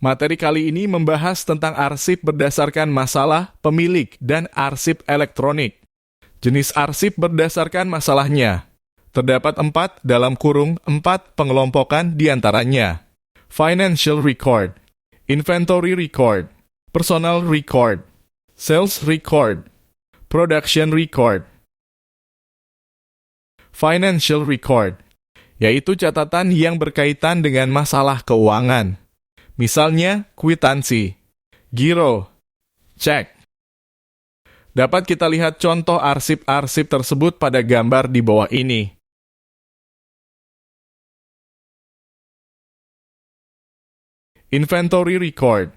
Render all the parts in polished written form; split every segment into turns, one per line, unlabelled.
Materi kali ini membahas tentang arsip berdasarkan masalah, pemilik, dan arsip elektronik. Jenis arsip berdasarkan masalahnya. Terdapat 4 pengelompokan diantaranya. Financial record, inventory record, personal record, sales record, production record. Financial record, yaitu catatan yang berkaitan dengan masalah keuangan. Misalnya, kwitansi, giro, cek. Dapat kita lihat contoh arsip-arsip tersebut pada gambar di bawah ini. Inventory record,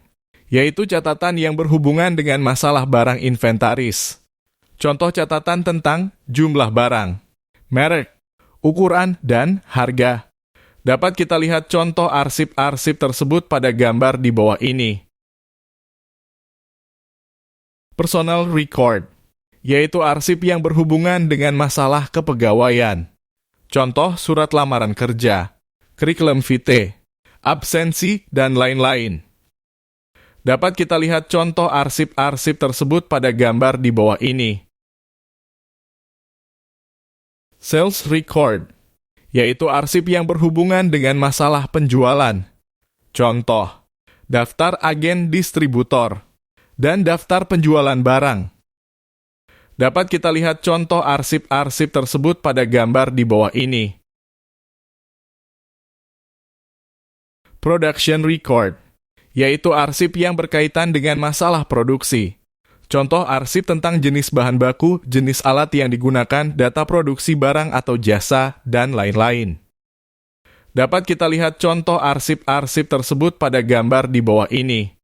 yaitu catatan yang berhubungan dengan masalah barang inventaris. Contoh catatan tentang jumlah barang, merek, ukuran, dan harga. Dapat kita lihat contoh arsip-arsip tersebut pada gambar di bawah ini. Personal record, yaitu arsip yang berhubungan dengan masalah kepegawaian. Contoh surat lamaran kerja, curriculum vitae, absensi, dan lain-lain. Dapat kita lihat contoh arsip-arsip tersebut pada gambar di bawah ini. Sales record, yaitu arsip yang berhubungan dengan masalah penjualan. Contoh, daftar agen distributor, dan daftar penjualan barang. Dapat kita lihat contoh arsip-arsip tersebut pada gambar di bawah ini. Production record, yaitu arsip yang berkaitan dengan masalah produksi. Contoh arsip tentang jenis bahan baku, jenis alat yang digunakan, data produksi barang atau jasa, dan lain-lain. Dapat kita lihat contoh arsip-arsip tersebut pada gambar di bawah ini.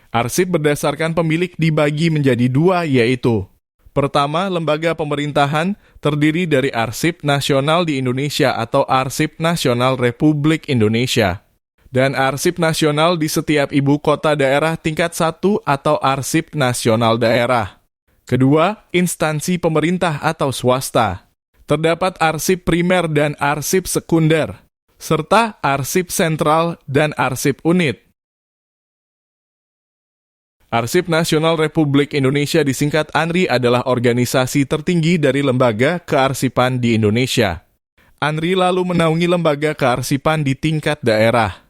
Arsip berdasarkan pemilik dibagi menjadi 2, yaitu: pertama, lembaga pemerintahan terdiri dari Arsip Nasional di Indonesia atau Arsip Nasional Republik Indonesia, dan arsip nasional di setiap ibu kota daerah tingkat 1 atau arsip nasional daerah. Kedua, instansi pemerintah atau swasta. Terdapat arsip primer dan arsip sekunder, serta arsip sentral dan arsip unit. Arsip Nasional Republik Indonesia disingkat ANRI adalah organisasi tertinggi dari lembaga kearsipan di Indonesia. ANRI lalu menaungi lembaga kearsipan di tingkat daerah.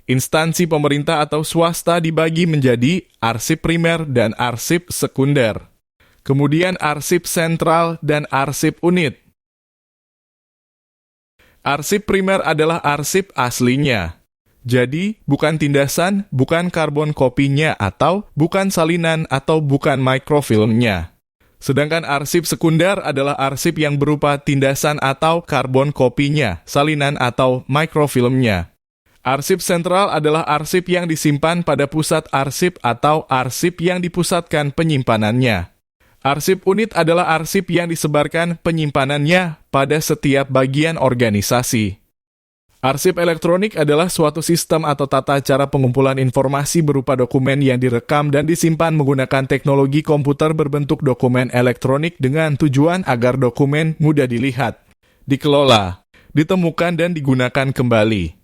Instansi pemerintah atau swasta dibagi menjadi arsip primer dan arsip sekunder. Kemudian arsip sentral dan arsip unit. Arsip primer adalah arsip aslinya. Jadi, bukan tindasan, bukan karbon kopinya, atau bukan salinan, atau bukan mikrofilmnya. Sedangkan arsip sekunder adalah arsip yang berupa tindasan atau karbon kopinya, salinan, atau mikrofilmnya. Arsip sentral adalah arsip yang disimpan pada pusat arsip atau arsip yang dipusatkan penyimpanannya. Arsip unit adalah arsip yang disebarkan penyimpanannya pada setiap bagian organisasi. Arsip elektronik adalah suatu sistem atau tata cara pengumpulan informasi berupa dokumen yang direkam dan disimpan menggunakan teknologi komputer berbentuk dokumen elektronik dengan tujuan agar dokumen mudah dilihat, dikelola, ditemukan, dan digunakan kembali.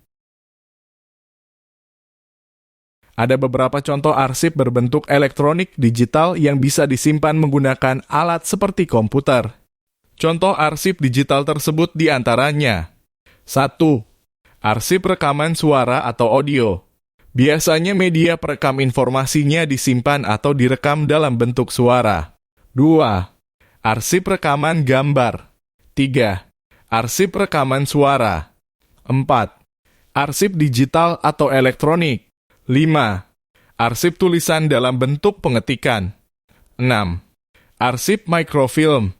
Ada beberapa contoh arsip berbentuk elektronik digital yang bisa disimpan menggunakan alat seperti komputer. Contoh arsip digital tersebut diantaranya: 1. Arsip rekaman suara atau audio. Biasanya media perekam informasinya disimpan atau direkam dalam bentuk suara. 2. Arsip rekaman gambar. 3. Arsip rekaman suara. 4. Arsip digital atau elektronik. 5. Arsip tulisan dalam bentuk pengetikan. 6. Arsip mikrofilm.